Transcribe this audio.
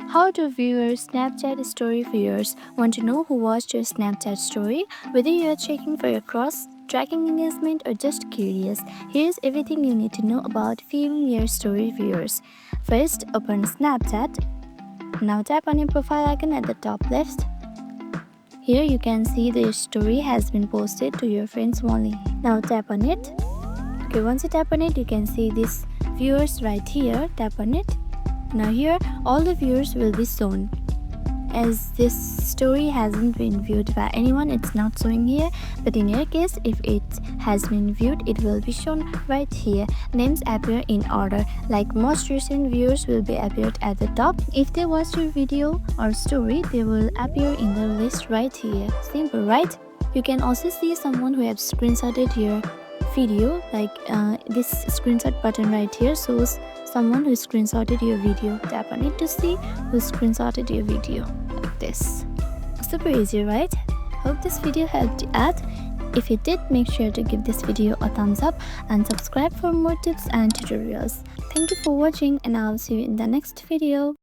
How to view your Snapchat story viewers. Want to know who watched your Snapchat story? Whether you are checking for your cross tracking engagement or just curious, here's everything you need to know about viewing your story viewers. First, open Snapchat. Now tap on your profile icon at the top left. Here you can see the story has been posted to your friends only. Now tap on it. Okay, once you tap on it, you can see this viewers right here. Tap on it. Now here all the viewers will be shown. As this story hasn't been viewed by anyone, it's not showing here, but in your case, if it has been viewed, it will be shown right here. Names appear in order, like most recent viewers will be appeared at the top. If they watch your video or story, they will appear in the list right here. Simple, right? You can also see someone who have screenshotted your video, like this screenshot button right here shows someone who screenshotted your video. Tap on it to see who screenshotted your video, like this. Super easy, right? Hope this video helped you out. If it did, make sure to give this video a thumbs up and subscribe for more tips and tutorials. Thank you for watching, and I'll see you in the next video.